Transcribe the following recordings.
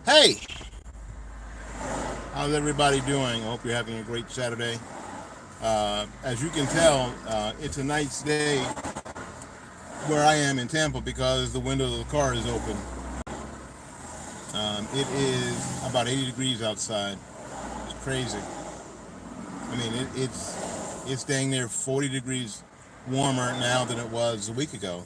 Hey, how's everybody doing? I hope you're having a great Saturday. As you can tell, it's a nice day where I am in Tampa because the window of the car is open. It is about 80 degrees outside. It's crazy. I mean, it's dang near 40 degrees warmer now than it was a week ago.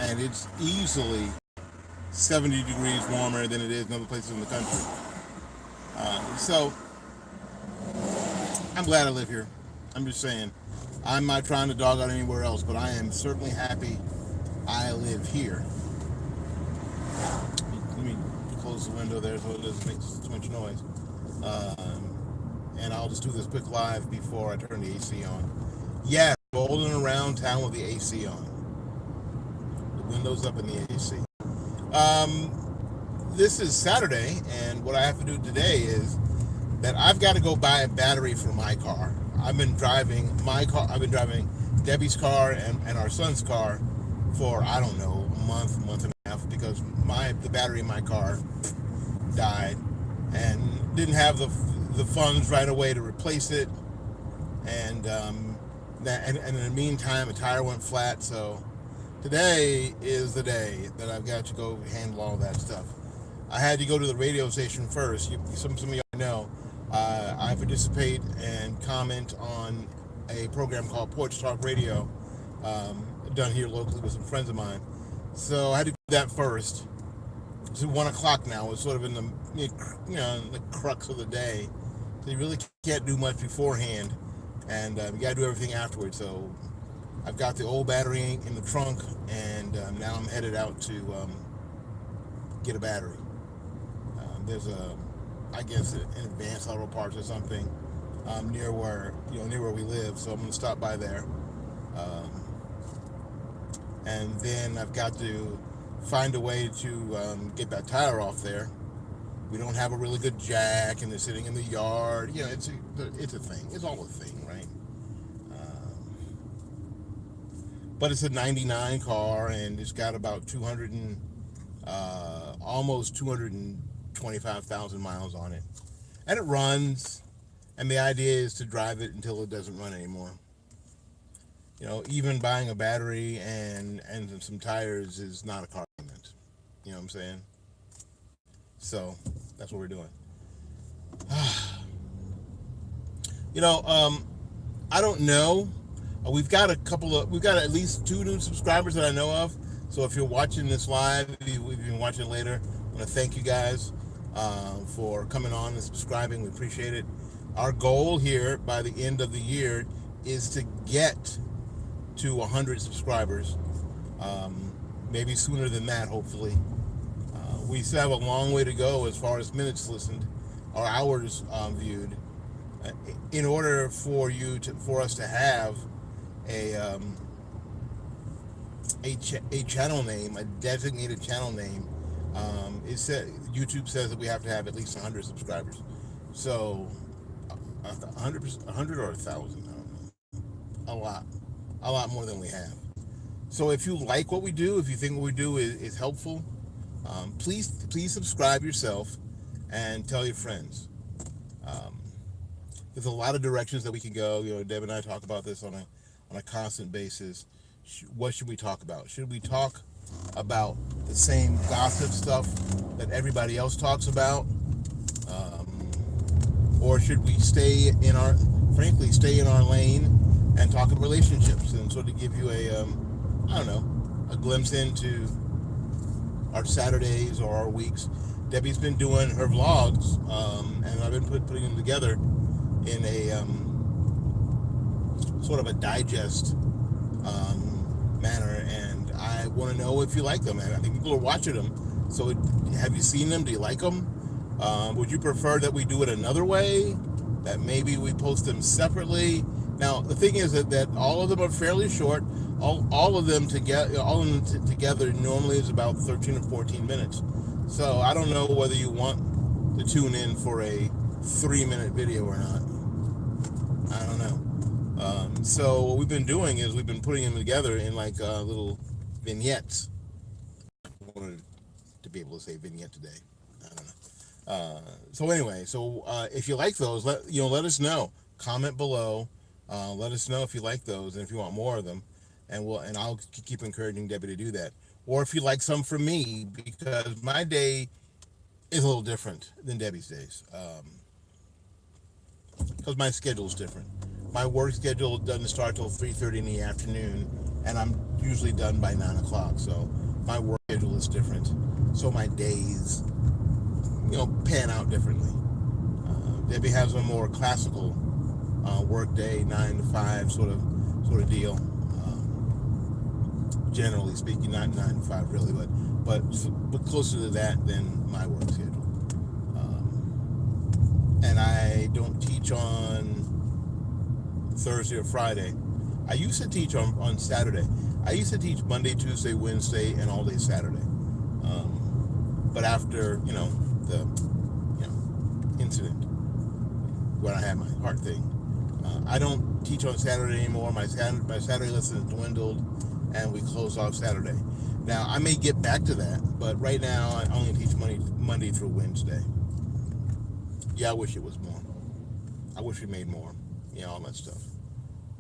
And it's easily 70 degrees warmer than it is in other places in the country. So I'm glad I live here. I'm just saying. I'm not trying to dog out anywhere else, but I am certainly happy I live here. Let me close the window there so it doesn't make too much noise. And I'll just do this quick live before I turn the AC on. Yes, rolling around town with the AC on. The windows up in the AC. This is Saturday, and what I have to do today is that I've got to go buy a battery for my car. I've been driving my car. I've been driving Debbie's car and our son's car for I don't know month and a half because the battery in my car died and didn't have the funds right away to replace it, and in the meantime a tire went flat. So today is the day that I've got to go handle all that stuff. I had to go to the radio station first. Some of y'all know I participate and comment on a program called Porch Talk Radio, done here locally with some friends of mine. So I had to do that first. It's 1 o'clock now. It's sort of in the crux of the day. So you really can't do much beforehand, and you got to do everything afterwards. So I've got the old battery in the trunk, and now I'm headed out to get a battery. There's I guess an advanced auto parts or something near where we live. So I'm gonna stop by there, um, and then I've got to find a way to get that tire off there. We don't have a really good jack, and they're sitting in the yard. It's a thing. It's all a thing, right? But it's a '99 car, and it's got about 200 and almost 225,000 miles on it, and it runs. And the idea is to drive it until it doesn't run anymore. Even buying a battery and some tires is not a car payment. You know what I'm saying? So that's what we're doing. you know, um, I don't know. We've got at least 2 new subscribers that I know of. So if you're watching this live, if you've been watching it later, I want to thank you guys for coming on and subscribing. We appreciate it. Our goal here by the end of the year is to get to 100 subscribers. Maybe sooner than that, hopefully. We still have a long way to go as far as minutes listened or hours viewed. In order for us to have a a channel name, a designated channel name, YouTube says that we have to have at least 100 subscribers. So 100 or 1,000, I don't know. A lot more than we have. So if you like what we do, if you think what we do is helpful, please subscribe yourself and tell your friends. Um, there's a lot of directions that we can go. Deb and I talk about this on a constant basis. What should we talk about? Should we talk about the same gossip stuff that everybody else talks about, or should we frankly stay in our lane and talk about relationships and sort of give you I don't know, a glimpse into our Saturdays or our weeks? Debbie's been doing her vlogs, and I've been putting them together in a sort of a digest manner, and I want to know if you like them. And I think people are watching them. So, have you seen them? Do you like them? Would you prefer that we do it another way? That maybe we post them separately? Now, the thing is that all of them are fairly short. All of them together normally is about 13 or 14 minutes. So I don't know whether you want to tune in for a 3-minute video or not. I don't know. So what we've been doing is we've been putting them together in like little vignettes. I wanted to to be able to say vignette today. I don't know. So anyway, if you like those, let us know. Comment below. Let us know if you like those and if you want more of them, and I'll keep encouraging Debbie to do that. Or if you like some from me, because my day is a little different than Debbie's days. Because my schedule is different. My work schedule doesn't start till 3:30 in the afternoon, and I'm usually done by 9 o'clock. So my work schedule is different. So my days, pan out differently. Debbie has a more classical work day, 9 to 5 sort of deal. Generally speaking, not 9 to 5 really, but closer to that than my work schedule. And I don't teach on Thursday or Friday. I used to teach on Saturday. I used to teach Monday, Tuesday, Wednesday, and all day Saturday. But after the incident where I had my heart thing, I don't teach on Saturday anymore. My Saturday lesson is dwindled, and we close off Saturday. Now I may get back to that, but right now I only teach Monday through Wednesday. Yeah, I wish it was more. I wish we made more, all that stuff.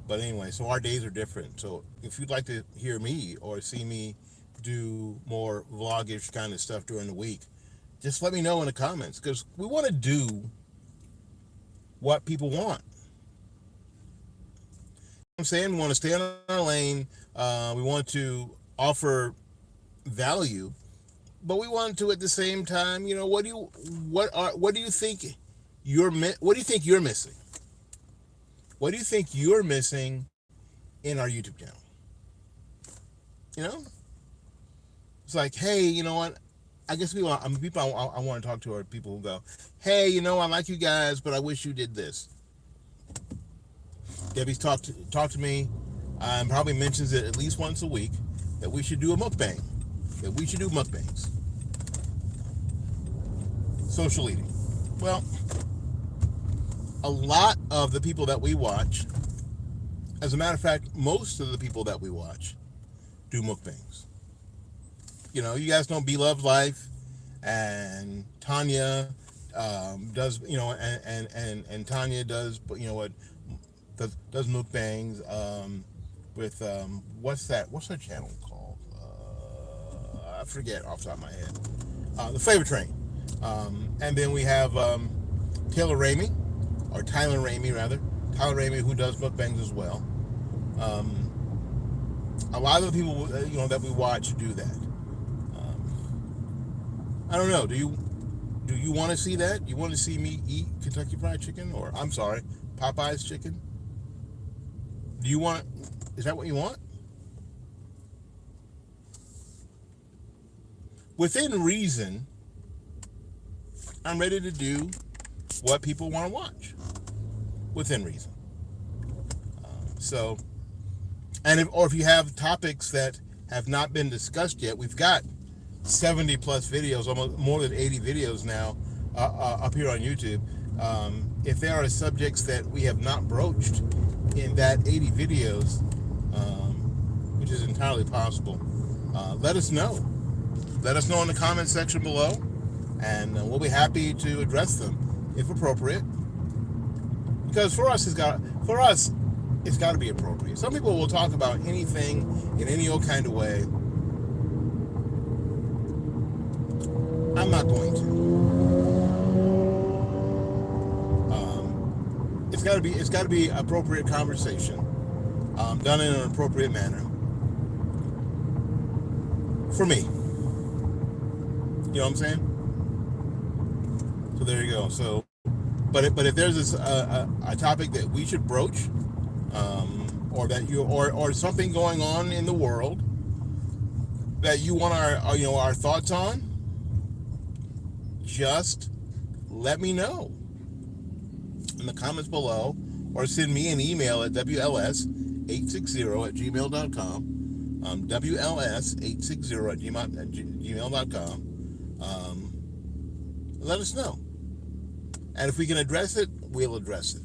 But anyway, so our days are different. So if you'd like to hear me or see me do more vlogish kind of stuff during the week, just let me know in the comments, because we want to do what people want. I'm saying we want to stay in our lane. We want to offer value, but we want to at the same time, what do you think you're missing? What do you think you're missing in our YouTube channel? It's like, hey, you know what? I guess people I want to talk to are people who go, hey, I like you guys, but I wish you did this. Debbie's talked to me, and probably mentions it at least once a week, that we should do a mukbang, that we should do mukbangs. Social eating. Well, a lot of the people that we watch, as a matter of fact, most of the people that we watch do mukbangs. You guys know Beloved Life, and Tanya does, and Tanya does, does mukbangs with what's her channel called? I forget off the top of my head. The Flavor Train. And then we have Tyler Ramey, rather. Tyler Ramey, who does mukbangs as well. A lot of the people that we watch do that. I don't know. Do you want to see that? You want to see me eat Kentucky Fried Chicken, or I'm sorry, Popeye's chicken? Do you want? Is that what you want? Within reason, I'm ready to do what people want to watch. Within reason. If you have topics that have not been discussed yet, we've got 70 plus videos, almost more than 80 videos now up here on YouTube. If there are subjects that we have not broached in that 80 videos, which is entirely possible, let us know. Let us know in the comment section below, and we'll be happy to address them if appropriate. Because for us, it's got to be appropriate. Some people will talk about anything in any old kind of way. I'm not going to. It's got to be appropriate conversation, done in an appropriate manner. For me, you know what I'm saying? So there you go. So, but if there's a topic that we should broach, or that or something going on in the world that you want our thoughts on, just let me know in the comments below, or send me an email at wls860@gmail.com. wls860@gmail.com. Let us know, and if we can address it, we'll address it.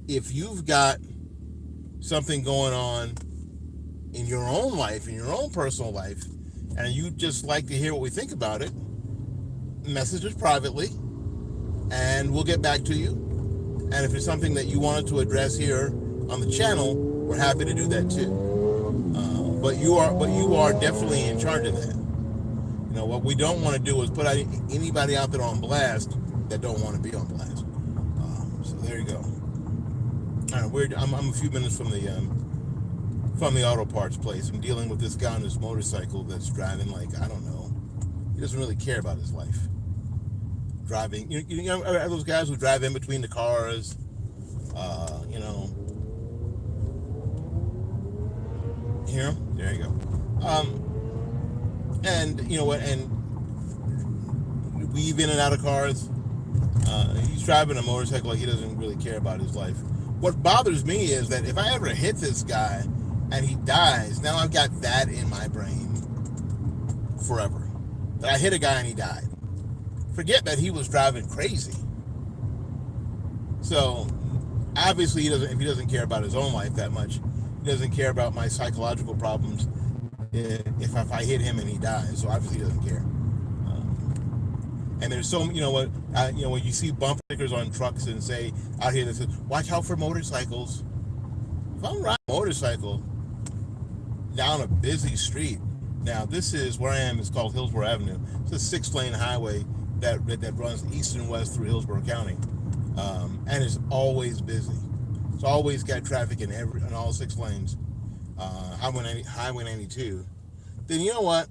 If you've got something going on in your own life, in your own personal life, and you just like to hear what we think about it, message us privately, and we'll get back to you. And if it's something that you wanted to address here on the channel, we're happy to do that too. But you are definitely in charge of that. You know, what we don't want to do is put anybody out there on blast that don't want to be on blast. So there you go. All right, I'm a few minutes from the auto parts place. I'm dealing with this guy on his motorcycle that's driving like, I don't know. He doesn't really care about his life. Driving, you know, are those guys who drive in between the cars, you know. Hear him? There you go. And you know what? And weave in and out of cars. He's driving a motorcycle like he doesn't really care about his life. What bothers me is that if I ever hit this guy and he dies, now I've got that in my brain forever. That I hit a guy and he died. Forget that he was driving crazy. So obviously if he doesn't care about his own life that much, he doesn't care about my psychological problems if I hit him and he dies. So obviously he doesn't care. And there's so, you know what, when you see bumper stickers on trucks and say out here that says, watch out for motorcycles. If I'm riding a motorcycle down a busy street, now this is where I am, it's called Hillsborough Avenue. It's a 6-lane highway that runs east and west through Hillsborough County. And it's always busy. It's always got traffic in all 6 lanes. Highway 92. Then you know what?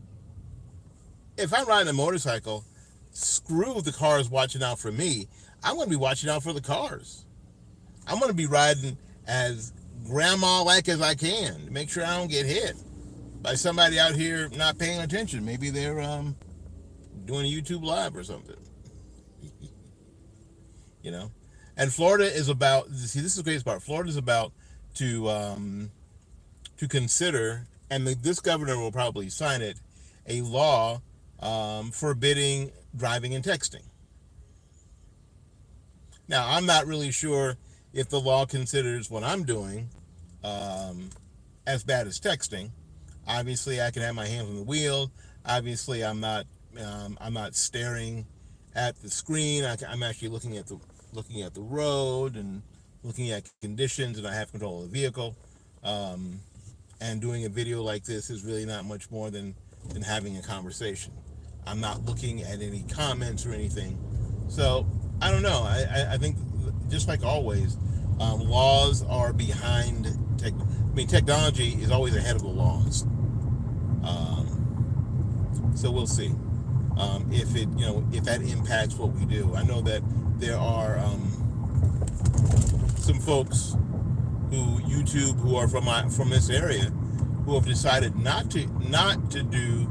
If I'm riding a motorcycle, screw the cars watching out for me. I'm going to be watching out for the cars. I'm going to be riding as grandma-like as I can to make sure I don't get hit by somebody out here not paying attention. Maybe they're doing a YouTube live or something. You know? And Florida is about, see, this is the greatest part. Florida is about to consider, and this governor will probably sign it, a law forbidding driving and texting. Now, I'm not really sure if the law considers what I'm doing as bad as texting. Obviously, I can have my hands on the wheel. Obviously, I'm not staring at the screen. I'm actually looking at the road and looking at conditions, and I have control of the vehicle. And doing a video like this is really not much more than having a conversation. I'm not looking at any comments or anything. So I don't know. I think just like always, laws are behind technology is always ahead of the laws. So we'll see if that impacts what we do. I know that there are some folks who are from this area who have decided not to do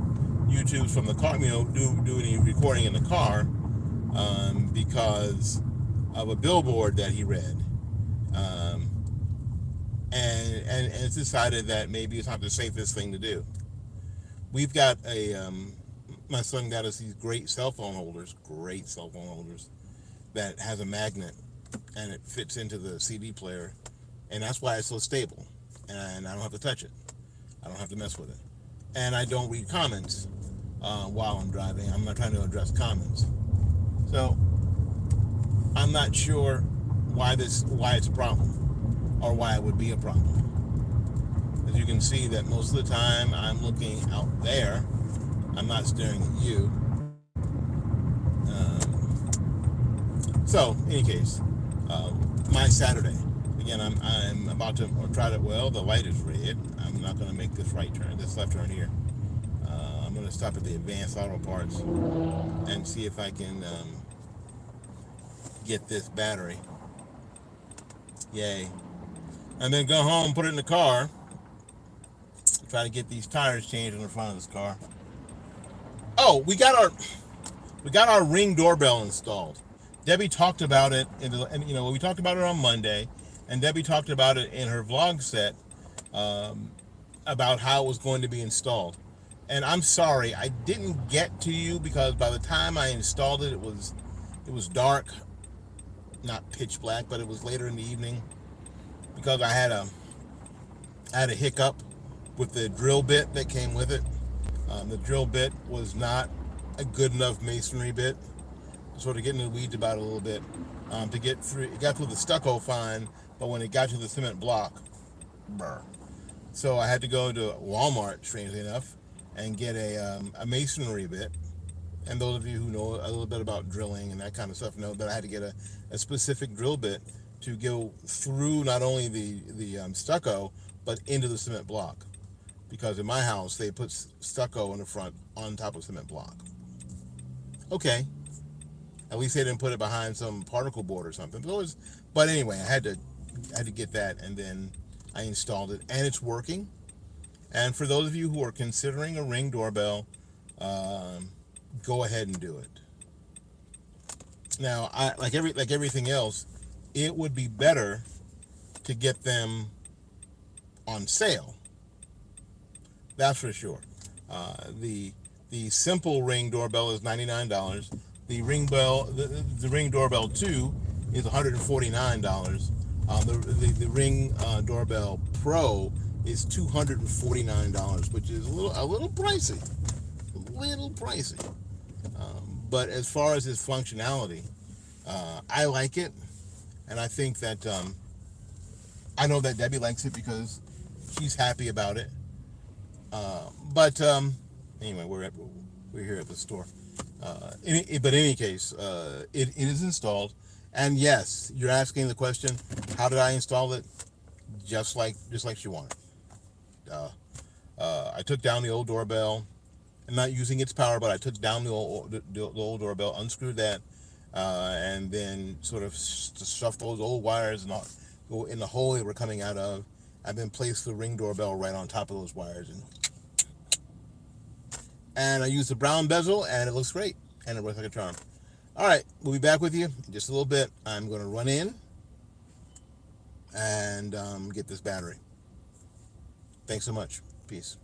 YouTube from the car, do any recording in the car because of a billboard that he read, and it's decided that maybe it's not the safest thing to do. We've got my son got us these great cell phone holders that has a magnet and it fits into the CD player, and that's why it's so stable, and I don't have to touch it. I don't have to mess with it, and I don't read comments while I'm driving. I'm not trying to address comments, so I'm not sure why it's a problem or why it would be a problem. As you can see, that most of the time I'm looking out there. I'm not staring at you. So, in any case, my Saturday. Again, I'm about to try to. Well, the light is red. I'm not going to make this left turn here. I'm going to stop at the Advanced Auto Parts and see if I can get this battery. Yay! And then go home, put it in the car. Try to get these tires changed in the front of this car. Oh, we got our Ring doorbell installed. Debbie talked about it we talked about it on Monday, and Debbie talked about it in her vlog set about how it was going to be installed. And I'm sorry, I didn't get to you because by the time I installed it, it was dark, not pitch black, but it was later in the evening because I had a hiccup with the drill bit that came with it. The drill bit was not a good enough masonry bit. Sort of getting in the weeds about it a little bit. To get through, it got through the stucco fine, but when it got to the cement block, brr. So I had to go to Walmart, strangely enough, and get a masonry bit. And those of you who know a little bit about drilling and that kind of stuff know that I had to get a specific drill bit to go through not only the stucco, but into the cement block. Because in my house, they put stucco in the front on top of cement block. Okay. At least they didn't put it behind some particle board or something. But anyway, I had to get that, and then I installed it, and it's working. And for those of you who are considering a Ring doorbell, go ahead and do it. Now, like everything else, it would be better to get them on sale. That's for sure. The simple Ring doorbell is $99. The Ring Doorbell 2 is $149. The Ring Doorbell Pro is $249, which is a little pricey. But as far as its functionality, I like it, and I think that I know that Debbie likes it because she's happy about it. But anyway, we're here at the store. But in any case, it is installed, and yes, you're asking the question, how did I install it? Just like she wanted. I took down the old doorbell. I'm not using its power, but I took down the old doorbell, unscrewed that, and then sort of stuffed those old wires and go in the hole they were coming out of, and then placed the Ring doorbell right on top of those wires, and I used the brown bezel, and it looks great, and it works like a charm. All right, we'll be back with you in just a little bit. I'm going to run in and get this battery. Thanks so much. Peace.